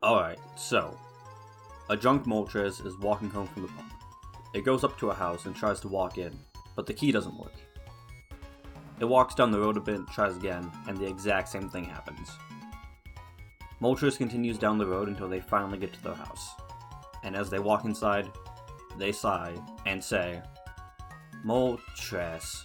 Alright, so, a drunk Moltres is walking home from the pub. It goes up to a house and tries to walk in, but the key doesn't work. It walks down the road a bit, tries again, and the exact same thing happens. Moltres continues down the road until they finally get to their house. And as they walk inside, they sigh and say, Moltres.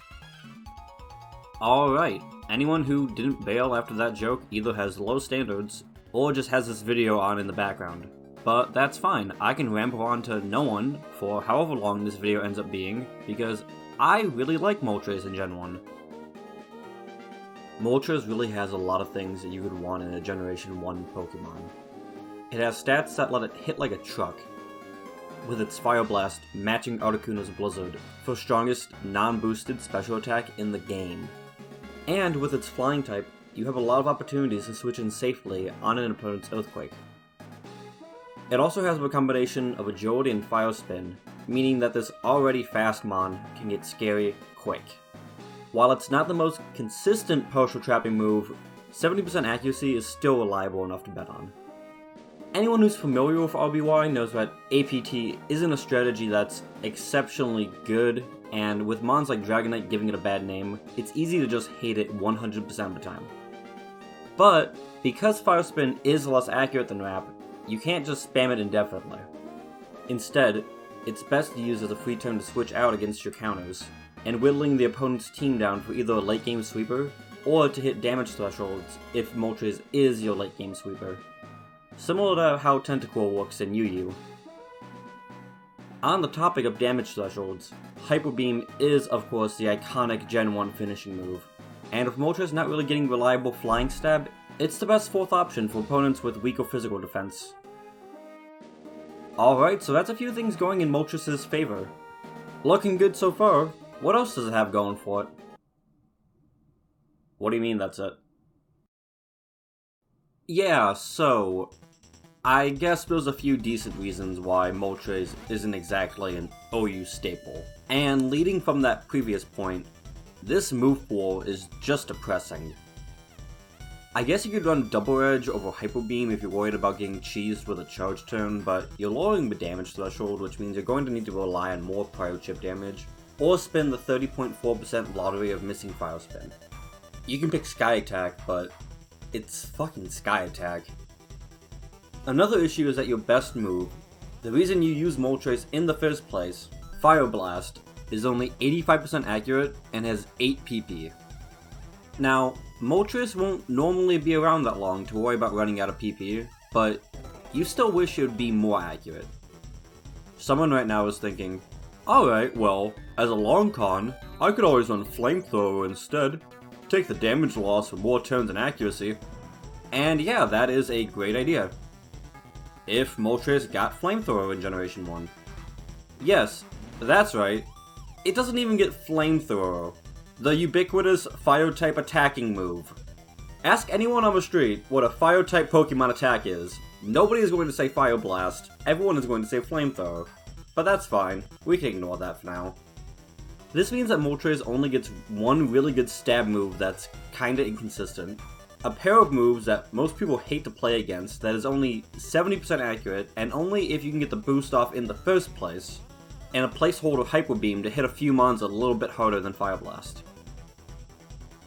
Alright, anyone who didn't bail after that joke either has low standards, or just has this video on in the background. But that's fine, I can ramble on to no one for however long this video ends up being, because I really like Moltres in Gen 1. Moltres really has a lot of things that you would want in a Generation 1 Pokemon. It has stats that let it hit like a truck, with its Fire Blast matching Articuno's Blizzard for strongest non-boosted special attack in the game. And with its Flying type, you have a lot of opportunities to switch in safely on an opponent's Earthquake. It also has a combination of Agility and Fire Spin, meaning that this already fast Mon can get scary quick. While it's not the most consistent partial trapping move, 70% accuracy is still reliable enough to bet on. Anyone who's familiar with RBY knows that APT isn't a strategy that's exceptionally good, and with mons like Dragonite giving it a bad name, it's easy to just hate it 100% of the time. But, because Fire Spin is less accurate than Wrap, you can't just spam it indefinitely. Instead, it's best to use as a free turn to switch out against your counters, and whittling the opponent's team down for either a late game sweeper, or to hit damage thresholds if Moltres is your late game sweeper. Similar to how Tentacle works in UU. On the topic of damage thresholds, Hyper Beam is of course the iconic Gen 1 finishing move, and with Moltres not really getting reliable flying stab, it's the best fourth option for opponents with weaker physical defense. Alright, so that's a few things going in Moltres' favor. Looking good so far. What else does it have going for it? What do you mean that's it? Yeah, so I guess there's a few decent reasons why Moltres isn't exactly an OU staple. And leading from that previous point, this move pool is just depressing. I guess you could run Double Edge over Hyper Beam if you're worried about getting cheesed with a charge turn, but you're lowering the damage threshold, which means you're going to need to rely on more prior chip damage, or spend the 30.4% lottery of missing Fire Spin. You can pick Sky Attack, but it's fucking Sky Attack. Another issue is that your best move, the reason you use Moltres in the first place, Fire Blast, is only 85% accurate and has 8 PP. Now, Moltres won't normally be around that long to worry about running out of PP, but you still wish it would be more accurate. Someone right now is thinking, alright, well, as a long con, I could always run Flamethrower instead, take the damage loss for more turns and accuracy. And yeah, that is a great idea. If Moltres got Flamethrower in Generation 1. Yes, that's right, it doesn't even get Flamethrower, the ubiquitous Fire-type attacking move. Ask anyone on the street what a Fire-type Pokemon attack is. Nobody is going to say Fire Blast, everyone is going to say Flamethrower. But that's fine, we can ignore that for now. This means that Moltres only gets one really good stab move that's kinda inconsistent, a pair of moves that most people hate to play against that is only 70% accurate and only if you can get the boost off in the first place, and a placeholder Hyper Beam to hit a few mons a little bit harder than Fire Blast.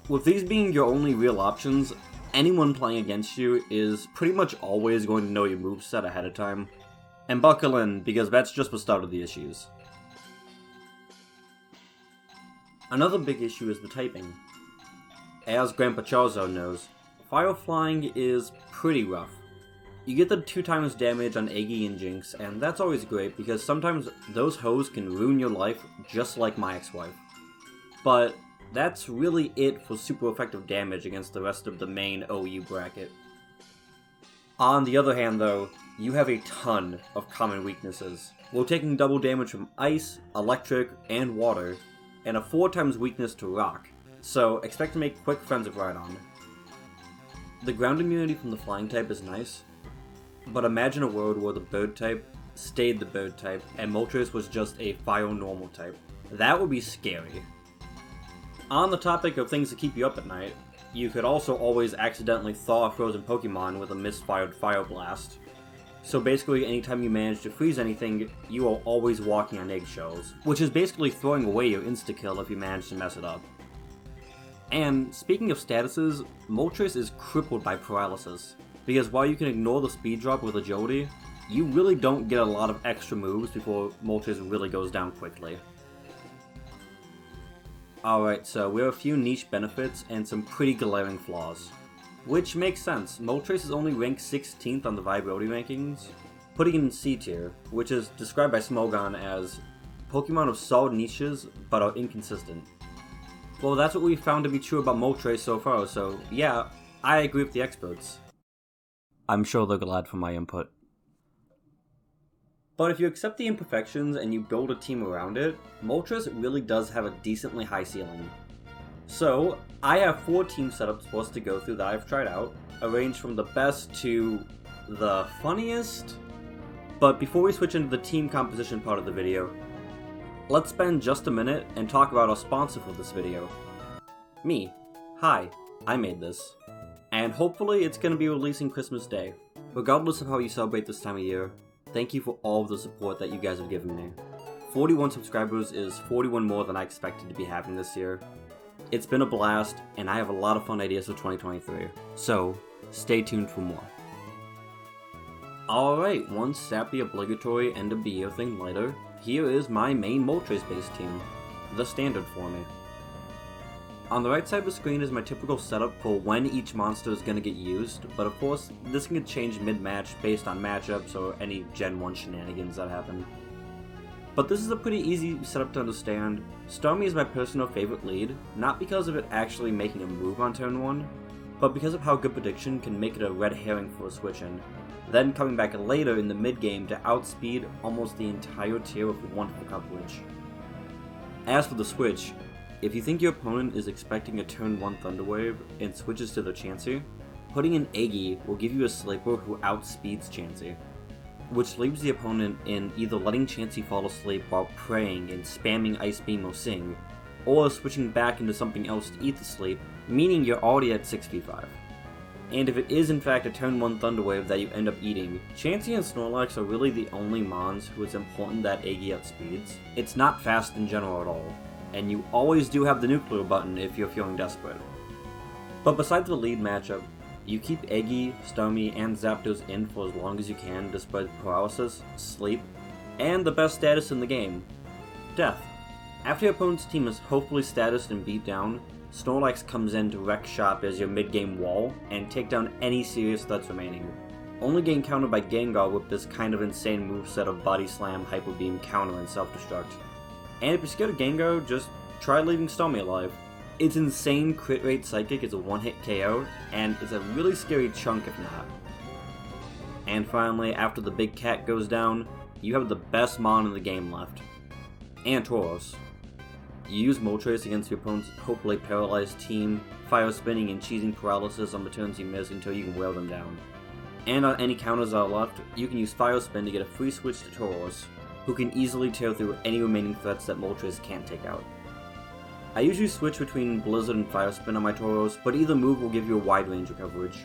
With these being your only real options, anyone playing against you is pretty much always going to know your moveset ahead of time. And buckle in, because that's just the start of the issues. Another big issue is the typing. As Grandpa Charizard knows, Fire Flying is pretty rough. You get the 2 times damage on Eggy and Jinx, and that's always great because sometimes those hoes can ruin your life just like my ex-wife. But that's really it for super effective damage against the rest of the main OU bracket. On the other hand though, you have a ton of common weaknesses. While taking double damage from Ice, Electric, and Water, and a 4 times weakness to Rock, so expect to make quick friends with Rhydon. The ground immunity from the Flying type is nice, but imagine a world where the Bird type stayed the Bird type and Moltres was just a Fire Normal type. That would be scary. On the topic of things to keep you up at night, You could also always accidentally thaw a frozen Pokemon with a misfired Fire Blast. So basically, anytime you manage to freeze anything, you are always walking on eggshells, which is basically throwing away your insta-kill if you manage to mess it up. And speaking of statuses, Moltres is crippled by paralysis, because while you can ignore the speed drop with agility, you really don't get a lot of extra moves before Moltres really goes down quickly. Alright, so we have a few niche benefits and some pretty glaring flaws. Which makes sense, Moltres is only ranked 16th on the viability rankings, putting it in C tier, which is described by Smogon as Pokemon of solid niches but are inconsistent. Well, that's what we found to be true about Moltres so far, so yeah, I agree with the experts. I'm sure they're glad for my input. But if you accept the imperfections and you build a team around it, Moltres really does have a decently high ceiling. So, I have 4 team setups for us to go through that I've tried out, arranged from the best to the funniest. But before we switch into the team composition part of the video, let's spend just a minute and talk about our sponsor for this video. Me. Hi, I made this. And hopefully it's going to be releasing Christmas Day. Regardless of how you celebrate this time of year, thank you for all of the support that you guys have given me. 41 subscribers is 41 more than I expected to be having this year. It's been a blast, and I have a lot of fun ideas for 2023, so stay tuned for more. Alright, one sappy obligatory end of the year thing later, here is my main Moltres based team, the standard for me. On the right side of the screen is my typical setup for when each monster is going to get used, but of course this can get changed mid-match based on matchups or any Gen 1 shenanigans that happen. But this is a pretty easy setup to understand. Starmie is my personal favorite lead, not because of it actually making a move on turn 1, but because of how good prediction can make it a red herring for a switch in, then coming back later in the mid-game to outspeed almost the entire tier with wonderful coverage. As for the switch, if you think your opponent is expecting a turn 1 Thunder Wave and switches to their Chansey, putting in Eggy will give you a Sleeper who outspeeds Chansey, which leaves the opponent in either letting Chansey fall asleep while praying and spamming Ice Beam or Sing, or switching back into something else to eat the sleep, meaning you're already at 6v5. And if it is in fact a turn 1 Thunder Wave that you end up eating, Chansey and Snorlax are really the only mons who it's important that Eggy outspeeds. It's not fast in general at all, and you always do have the nuclear button if you're feeling desperate. But besides the lead matchup, you keep Eggy, Starmie, and Zapdos in for as long as you can despite paralysis, sleep, and the best status in the game, death. After your opponent's team is hopefully statused and beat down, Snorlax comes in to wreck shop as your mid-game wall and take down any serious threats remaining. Only getting countered by Gengar with this kind of insane moveset of Body Slam, Hyper Beam, Counter, and Self-Destruct. And if you're scared of Gengar, just try leaving Starmie alive. Its insane crit rate Psychic is a one-hit KO, and it's a really scary chunk if not. And finally, after the big cat goes down, you have the best mon in the game left. And Tauros. You use Moltres against your opponent's hopefully paralyzed team, fire spinning and cheesing paralysis on the turns you miss until you can wear them down. And on any counters that are left, you can use Fire Spin to get a free switch to Tauros, who can easily tear through any remaining threats that Moltres can't take out. I usually switch between Blizzard and Fire Spin on my Tauros, but either move will give you a wide range of coverage.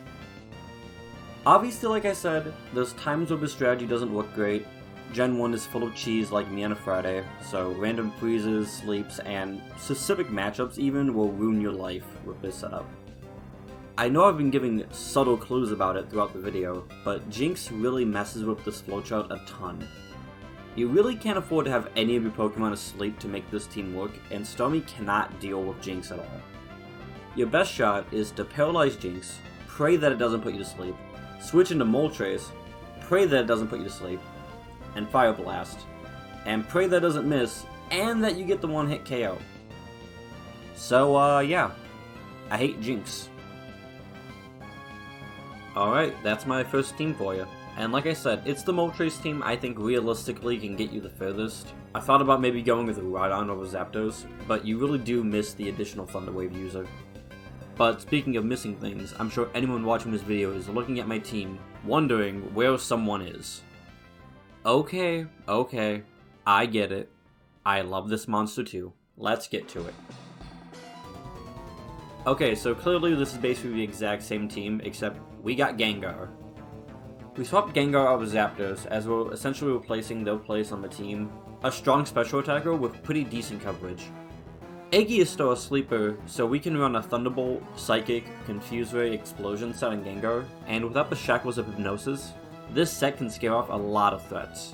Obviously, like I said, there's times where this strategy doesn't work great. Gen 1 is full of cheese like me on a Friday, so random freezes, sleeps, and specific matchups even will ruin your life with this setup. I know I've been giving subtle clues about it throughout the video, but Jinx really messes with this flowchart a ton. You really can't afford to have any of your Pokemon asleep to make this team work, and Starmie cannot deal with Jinx at all. Your best shot is to paralyze Jinx, pray that it doesn't put you to sleep, switch into Moltres, pray that it doesn't put you to sleep, and Fire Blast, and pray that doesn't miss, and that you get the one-hit KO. So, yeah, I hate Jinx. Alright, that's my first team for you. And like I said, it's the Moltres team I think realistically can get you the furthest. I thought about maybe going with Rhydon over Zapdos, but you really do miss the additional Thunder Wave user. But speaking of missing things, I'm sure anyone watching this video is looking at my team, wondering where someone is. Okay, I get it. I love this monster too. Let's get to it. Okay, so clearly this is basically the exact same team, except we got Gengar. We swapped Gengar out with Zapdos, as we're essentially replacing their place on the team. A strong special attacker with pretty decent coverage. Eggy is still a sleeper, so we can run a Thunderbolt, Psychic, Confuse Ray, Explosion set on Gengar, and without the shackles of Hypnosis, this set can scare off a lot of threats.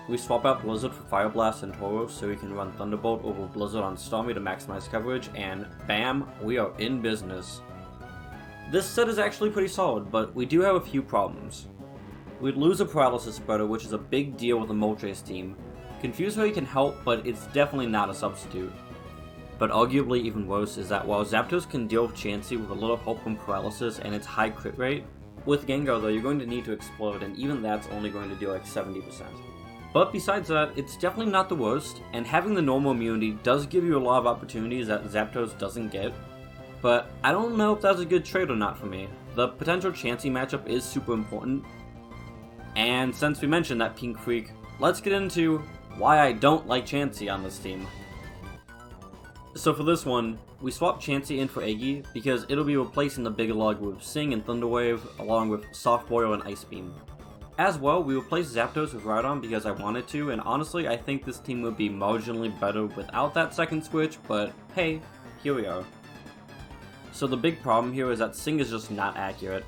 We swap out Blizzard for Fire Blast and Tauros so we can run Thunderbolt over Blizzard on Stormy to maximize coverage, and bam, we are in business. This set is actually pretty solid, but we do have a few problems. We'd lose a Paralysis Spreader, which is a big deal with the Moltres team. Confuse Ray can help, but it's definitely not a substitute. But arguably even worse is that while Zapdos can deal with Chansey with a little help from Paralysis and its high crit rate, with Gengar though you're going to need to Explode, and even that's only going to do like 70%. But besides that, it's definitely not the worst, and having the normal immunity does give you a lot of opportunities that Zapdos doesn't get. But I don't know if that's a good trade or not for me. The potential Chansey matchup is super important. And since we mentioned that Pink Freak, let's get into why I don't like Chansey on this team. So for this one, we swapped Chansey in for Eggy because it'll be replacing the Big Lug with Sing and Thunder Wave along with Soft Boil and Ice Beam. As well, we replaced Zapdos with Rhydon because I wanted to, and honestly I think this team would be marginally better without that second switch, but hey, here we are. So the big problem here is that Sing is just not accurate.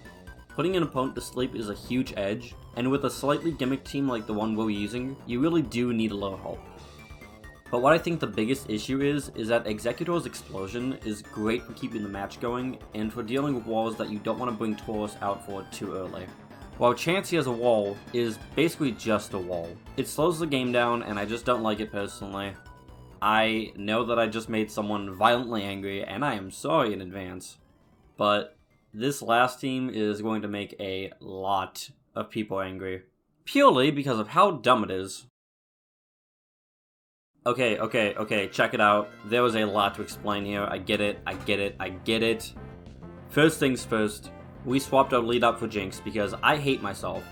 Putting an opponent to sleep is a huge edge, and with a slightly gimmick team like the one we're using, you really do need a little help. But what I think the biggest issue is that Exeggutor's Explosion is great for keeping the match going, and for dealing with walls that you don't want to bring Tauros out for too early. While Chansey as a wall is basically just a wall. It slows the game down, and I just don't like it personally. I know that I just made someone violently angry, and I am sorry in advance. But this last team is going to make a lot of people angry. Purely because of how dumb it is. Okay, check it out. There was a lot to explain here. I get it. First things first, we swapped our lead up for Jinx because I hate myself.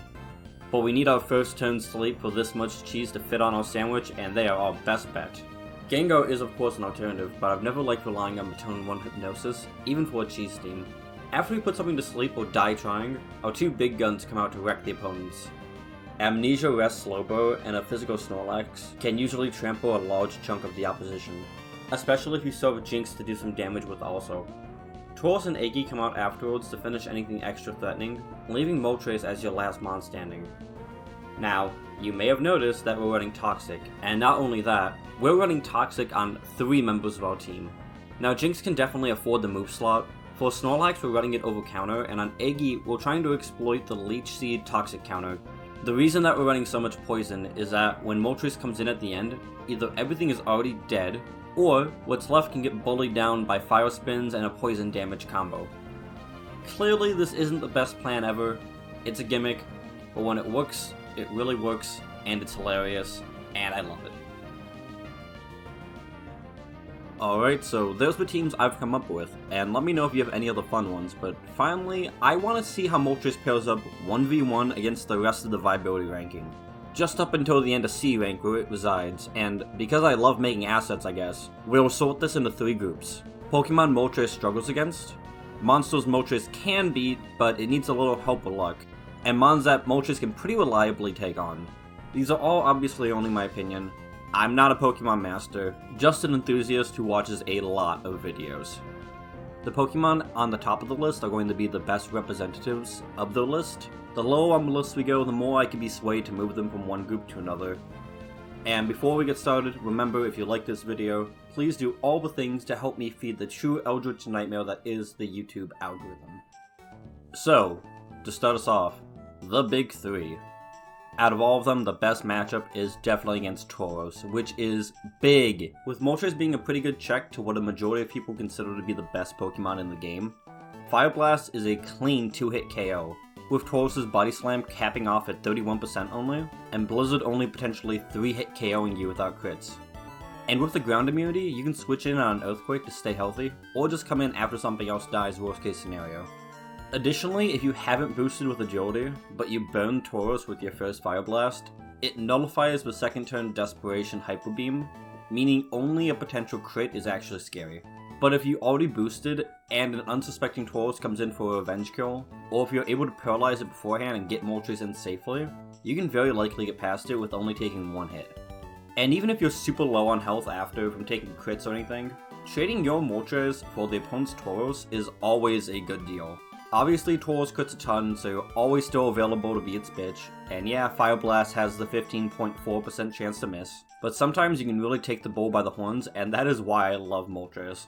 But we need our first turn sleep for this much cheese to fit on our sandwich, and they are our best bet. Gengar is of course an alternative, but I've never liked relying on Turn 1 Hypnosis, even for a cheese team. After we put something to sleep or die trying, our two big guns come out to wreck the opponents. Amnesia Rest Slowbro and a physical Snorlax can usually trample a large chunk of the opposition, especially if you still have Jinx to do some damage with also. Tauros and Eggy come out afterwards to finish anything extra threatening, leaving Moltres as your last mon standing. Now, you may have noticed that we're running Toxic, and not only that, we're running Toxic on 3 members of our team. Now Jinx can definitely afford the move slot. For Snorlax we're running it over counter, and on Eggy we're trying to exploit the Leech Seed Toxic counter. The reason that we're running so much poison is that when Moltres comes in at the end, either everything is already dead, or what's left can get bullied down by Fire Spins and a poison damage combo. Clearly this isn't the best plan ever, it's a gimmick, but when it works, it really works, and it's hilarious, and I love it. Alright, so there's the teams I've come up with, and let me know if you have any other fun ones, but finally, I want to see how Moltres pairs up 1v1 against the rest of the viability ranking. Just up until the end of C rank where it resides, and because I love making assets I guess, we'll sort this into 3 groups. Pokemon Moltres struggles against, monsters Moltres can beat, but it needs a little help with luck, and mons that Moltres can pretty reliably take on. These are all obviously only my opinion. I'm not a Pokemon master, just an enthusiast who watches a lot of videos. The Pokemon on the top of the list are going to be the best representatives of the list. The lower on the list we go, the more I can be swayed to move them from one group to another. And before we get started, remember if you like this video, please do all the things to help me feed the true eldritch nightmare that is the YouTube algorithm. So, to start us off, the big 3. Out of all of them, the best matchup is definitely against Tauros, which is big, with Moltres being a pretty good check to what a majority of people consider to be the best Pokemon in the game. Fire Blast is a clean 2-hit KO, with Tauros' Body Slam capping off at 31% only, and Blizzard only potentially 3-hit KOing you without crits. And with the ground immunity, you can switch in on an Earthquake to stay healthy, or just come in after something else dies, worst case scenario. Additionally, if you haven't boosted with Agility, but you burn Tauros with your first Fire Blast, it nullifies the second turn Desperation Hyper Beam, meaning only a potential crit is actually scary. But if you already boosted and an unsuspecting Tauros comes in for a revenge kill, or if you're able to paralyze it beforehand and get Moltres in safely, you can very likely get past it with only taking one hit. And even if you're super low on health after from taking crits or anything, trading your Moltres for the opponent's Tauros is always a good deal. Obviously Tauros crits a ton, so you're always still available to be its bitch, and yeah, Fire Blast has the 15.4% chance to miss, but sometimes you can really take the bull by the horns, and that is why I love Moltres.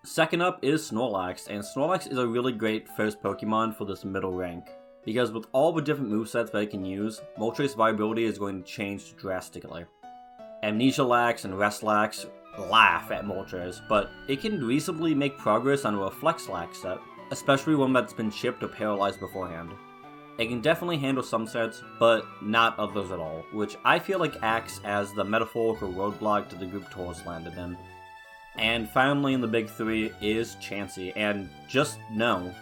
Second up is Snorlax, and Snorlax is a really great first Pokemon for this middle rank, because with all the different movesets that it can use, Moltres' viability is going to change drastically. Amnesialax and Restlax laugh at Moltres, but it can reasonably make progress on a Reflexlax set, especially one that's been chipped or paralyzed beforehand. It can definitely handle some sets, but not others at all, which I feel like acts as the metaphorical roadblock to the group Tauros landed in. And finally in the big three is Chansey, and just no.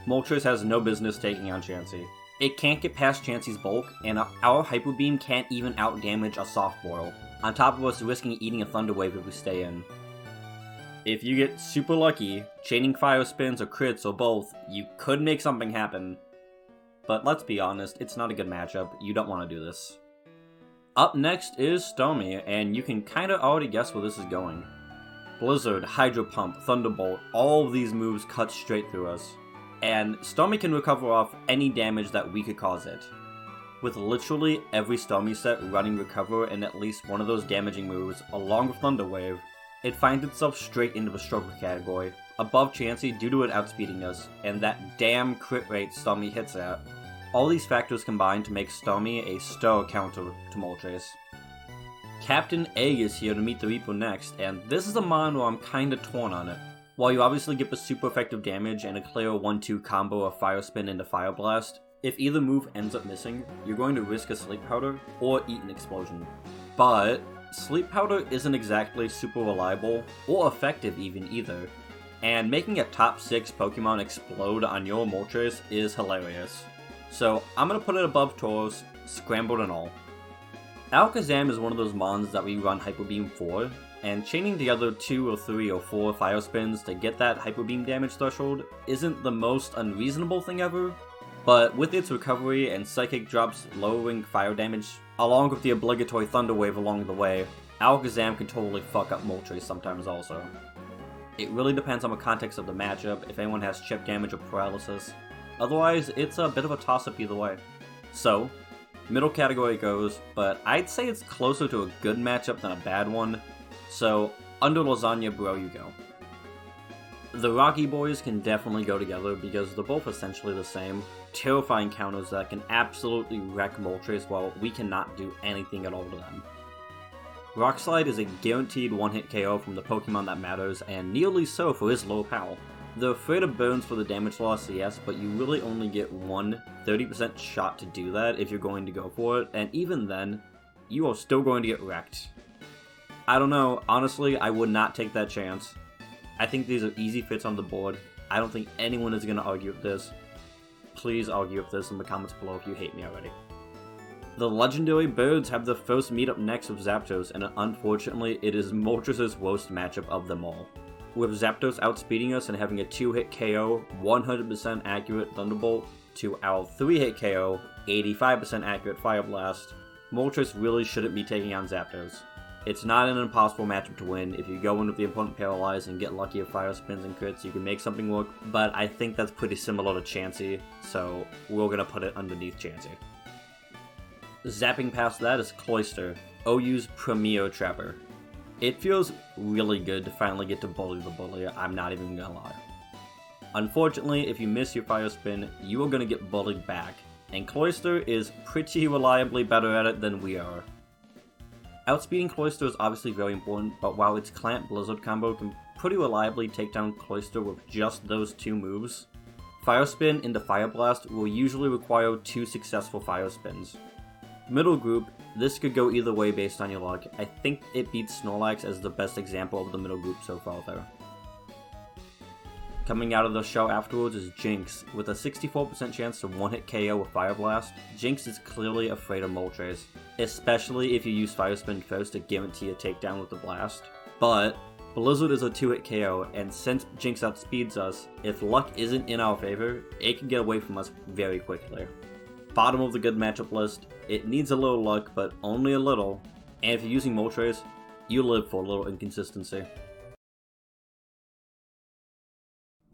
Moltres has no business taking on Chansey. It can't get past Chansey's bulk, and our Hyper Beam can't even outdamage a Soft Boil, on top of us risking eating a Thunder Wave if we stay in. If you get super lucky, chaining Fire Spins or crits or both, you could make something happen. But let's be honest, it's not a good matchup, you don't want to do this. Up next is Starmie, and you can kinda already guess where this is going. Blizzard, Hydro Pump, Thunderbolt, all of these moves cut straight through us. And Starmie can recover off any damage that we could cause it. With literally every Starmie set running Recover in at least one of those damaging moves, along with Thunder Wave, it finds itself straight into the struggle category, above Chansey due to it outspeeding us, and that damn crit rate Starmie hits at. All these factors combine to make Starmie a stellar counter to Moltres. Captain Egg is here to meet the Reaper next, and this is a mon where I'm kinda torn on it. While you obviously get the super effective damage and a clear 1-2 combo of Fire Spin into Fire Blast, if either move ends up missing, you're going to risk a Sleep Powder or eat an Explosion. But Sleep Powder isn't exactly super reliable, or effective even either, and making a top 6 Pokemon explode on your Moltres is hilarious. So I'm gonna put it above Tauros, scrambled and all. Alakazam is one of those mons that we run Hyper Beam for, and chaining together 2 or 3 or 4 Fire Spins to get that Hyper Beam damage threshold isn't the most unreasonable thing ever, but with its recovery and Psychic drops lowering fire damage, along with the obligatory Thunder Wave along the way, Alakazam can totally fuck up Moltres sometimes also. It really depends on the context of the matchup, if anyone has chip damage or paralysis. Otherwise, it's a bit of a toss-up either way. So, middle category goes, but I'd say it's closer to a good matchup than a bad one, so under Lasagna Bro you go. The Rocky Boys can definitely go together because they're both essentially the same, terrifying counters that can absolutely wreck Moltres while we cannot do anything at all to them. Rock Slide is a guaranteed one-hit KO from the Pokemon that matters, and nearly so for his low POW. They're afraid of burns for the damage loss, yes, but you really only get one 30% shot to do that if you're going to go for it, and even then, you are still going to get wrecked. I don't know, honestly, I would not take that chance. I think these are easy fits on the board. I don't think anyone is going to argue with this. Please argue with this in the comments below if you hate me already. The legendary birds have their first meetup next with Zapdos, and unfortunately, it is Moltres' worst matchup of them all. With Zapdos outspeeding us and having a 2-hit KO, 100% accurate Thunderbolt, to our 3-hit KO, 85% accurate Fire Blast, Moltres really shouldn't be taking on Zapdos. It's not an impossible matchup to win. If you go in with the opponent paralyzed and get lucky with Fire Spins and crits, you can make something work, but I think that's pretty similar to Chansey, so we're gonna put it underneath Chansey. Zapping past that is Cloyster, OU's premier trapper. It feels really good to finally get to bully the bully, I'm not even gonna lie. Unfortunately, if you miss your Fire Spin, you are gonna get bullied back, and Cloyster is pretty reliably better at it than we are. Outspeeding Cloyster is obviously very important, but while its Clamp Blizzard combo can pretty reliably take down Cloyster with just those 2 moves, Fire Spin into Fire Blast will usually require 2 successful Fire Spins. Middle group, this could go either way based on your luck. I think it beats Snorlax as the best example of the middle group so far there. Coming out of the show afterwards is Jinx. With a 64% chance to one-hit KO with Fire Blast, Jinx is clearly afraid of Moltres, especially if you use Fire Spin first to guarantee a takedown with the Blast. But Blizzard is a 2-hit KO, and since Jinx outspeeds us, if luck isn't in our favor, it can get away from us very quickly. Bottom of the good matchup list, it needs a little luck, but only a little, and if you're using Moltres, you live for a little inconsistency.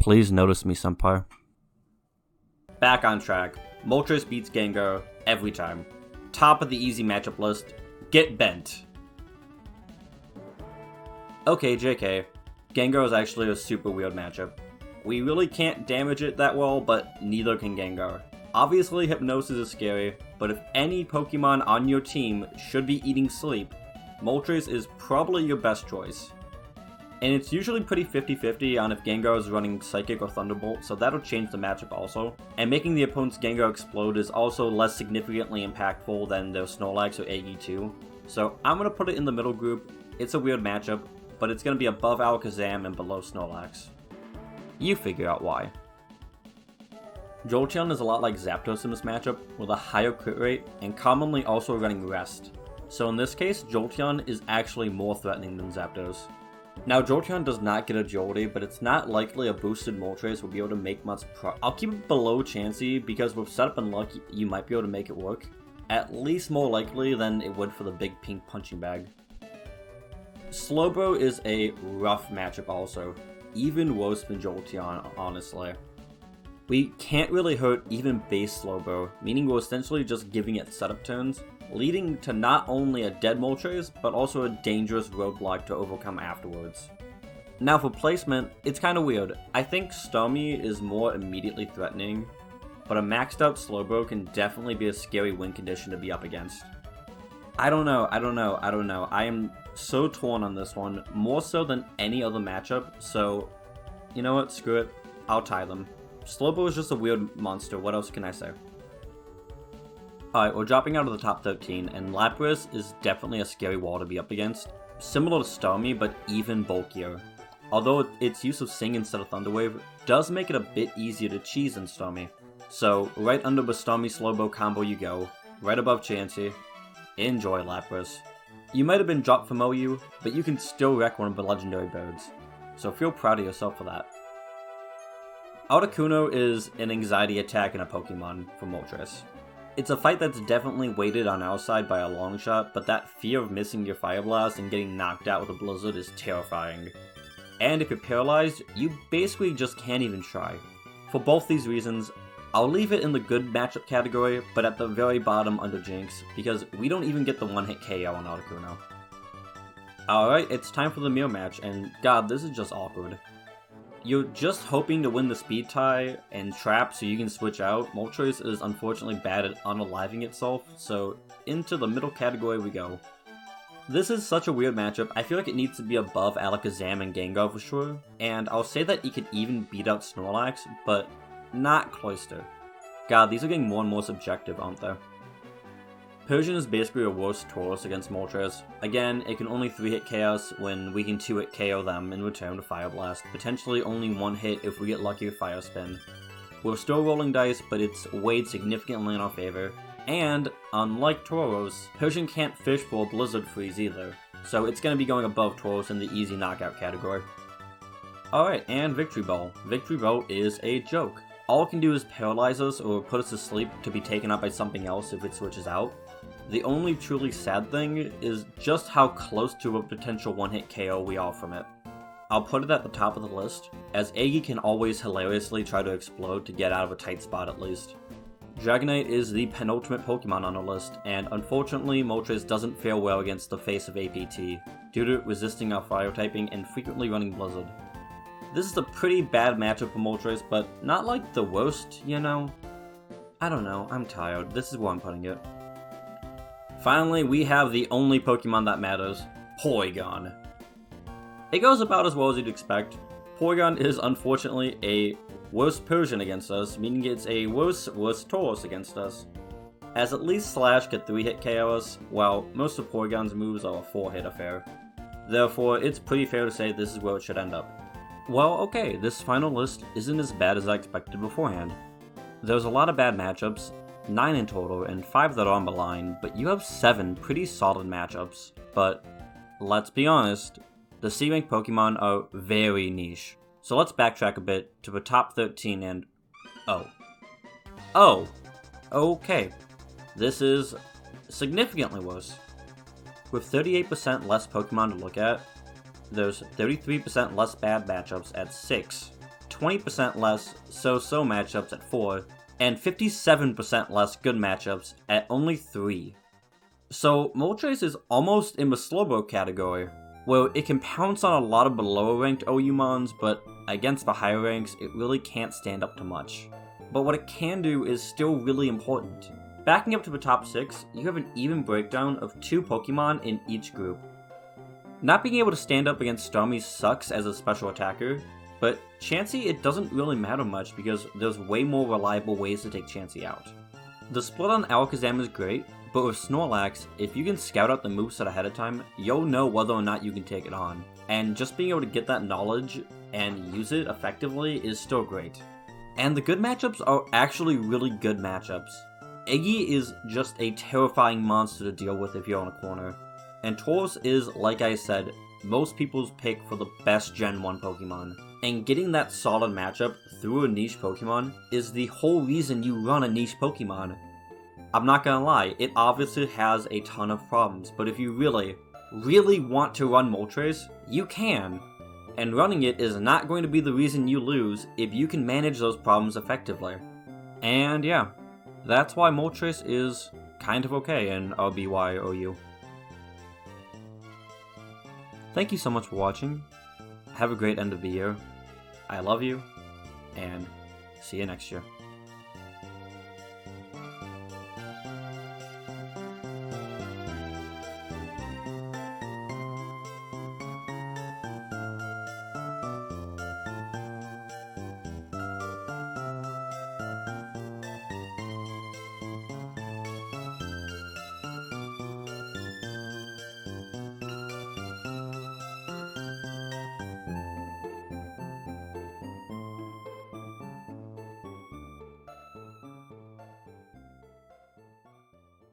Please notice me, Senpai. Back on track, Moltres beats Gengar every time. Top of the easy matchup list, get bent. Okay, JK, Gengar is actually a super weird matchup. We really can't damage it that well, but neither can Gengar. Obviously, Hypnosis is scary, but if any Pokemon on your team should be eating sleep, Moltres is probably your best choice. And it's usually pretty 50-50 on if Gengar is running Psychic or Thunderbolt, so that'll change the matchup also. And making the opponent's Gengar explode is also less significantly impactful than their Snorlax or Aggie too. So I'm going to put it in the middle group. It's a weird matchup, but it's going to be above Alakazam and below Snorlax. You figure out why. Jolteon is a lot like Zapdos in this matchup, with a higher crit rate, and commonly also running Rest. So in this case, Jolteon is actually more threatening than Zapdos. Now Jolteon does not get Agility, but it's not likely a boosted Moltres will be able to make much I'll keep it below Chansey, because with setup and luck, you might be able to make it work. At least more likely than it would for the big pink punching bag. Slowbro is a rough matchup also, even worse than Jolteon, honestly. We can't really hurt even base Slowbro, meaning we're essentially just giving it setup turns, leading to not only a dead Moltres, but also a dangerous roadblock to overcome afterwards. Now for placement, it's kinda weird. I think Starmie is more immediately threatening, but a maxed out Slowbro can definitely be a scary win condition to be up against. I don't know. I am so torn on this one, more so than any other matchup, so you know what, screw it, I'll tie them. Slowbro is just a weird monster, what else can I say? Alright, we're dropping out of the top 13, and Lapras is definitely a scary wall to be up against. Similar to Starmie, but even bulkier. Although its use of Sing instead of Thunder Wave does make it a bit easier to cheese than Starmie. So, right under the Starmie Slowbro combo you go, right above Chansey. Enjoy, Lapras. You might have been dropped from OU, but you can still wreck one of the legendary birds. So feel proud of yourself for that. Articuno is an anxiety attack in a Pokemon for Moltres. It's a fight that's definitely weighted on our side by a long shot, but that fear of missing your Fire Blast and getting knocked out with a Blizzard is terrifying. And if you're paralyzed, you basically just can't even try. For both these reasons, I'll leave it in the good matchup category, but at the very bottom under Jinx, because we don't even get the one-hit KO on Articuno. Alright, it's time for the mirror match, and god, this is just awkward. You're just hoping to win the speed tie and trap so you can switch out. Moltres is unfortunately bad at unaliving itself, so into the middle category we go. This is such a weird matchup. I feel like it needs to be above Alakazam and Gengar for sure, and I'll say that it could even beat out Snorlax, but not Cloyster. God, these are getting more and more subjective, aren't they? Persian is basically a worse Tauros against Moltres. Again, it can only 3-hit Chaos when we can 2-hit KO them in return to Fire Blast, potentially only 1 hit if we get lucky with Fire Spin. We're still rolling dice, but it's weighed significantly in our favor, and, unlike Tauros, Persian can't fish for a Blizzard Freeze either, so it's going to be going above Tauros in the easy knockout category. Alright, and Victory Bell. Victory Bell is a joke. All it can do is paralyze us or put us to sleep to be taken out by something else if it switches out. The only truly sad thing is just how close to a potential one-hit KO we are from it. I'll put it at the top of the list, as Aggie can always hilariously try to explode to get out of a tight spot at least. Dragonite is the penultimate Pokemon on our list, and unfortunately Moltres doesn't fare well against the face of APT, due to it resisting our fire typing and frequently running Blizzard. This is a pretty bad matchup for Moltres, but not like the worst, you know? I don't know, I'm tired. This is where I'm putting it. Finally, we have the only Pokemon that matters, Porygon. It goes about as well as you'd expect. Porygon is unfortunately a worse Persian against us, meaning it's a worse Tauros against us. As at least Slash could 3-hit KO us, while most of Porygon's moves are a 4-hit affair. Therefore, it's pretty fair to say this is where it should end up. Well, okay, this final list isn't as bad as I expected beforehand. There's a lot of bad matchups, 9 in total, and 5 that are on the line, but you have 7 pretty solid matchups. But, let's be honest, the C-rank Pokemon are very niche. So let's backtrack a bit to the top 13 and... Oh, okay. This is significantly worse. With 38% less Pokemon to look at, there's 33% less bad matchups at 6, 20% less so-so matchups at 4, and 57% less good matchups at only 3. So Moltres is almost in the Slowbro category, where it can pounce on a lot of the lower ranked OU mons, but against the higher ranks, it really can't stand up to much. But what it can do is still really important. Backing up to the top 6, you have an even breakdown of 2 Pokemon in each group. Not being able to stand up against Starmie sucks as a special attacker, but Chansey it doesn't really matter much because there's way more reliable ways to take Chansey out. The split on Alakazam is great, but with Snorlax, if you can scout out the moveset ahead of time, you'll know whether or not you can take it on. And just being able to get that knowledge and use it effectively is still great. And the good matchups are actually really good matchups. Iggy is just a terrifying monster to deal with if you're on a corner. And Tauros is, like I said, most people's pick for the best Gen 1 Pokemon. And getting that solid matchup through a niche Pokemon is the whole reason you run a niche Pokemon. I'm not gonna lie, it obviously has a ton of problems, but if you really, really want to run Moltres, you can. And running it is not going to be the reason you lose if you can manage those problems effectively. And yeah, that's why Moltres is kind of okay in RBY OU. Thank you so much for watching. Have a great end of the year. I love you, and see you next year.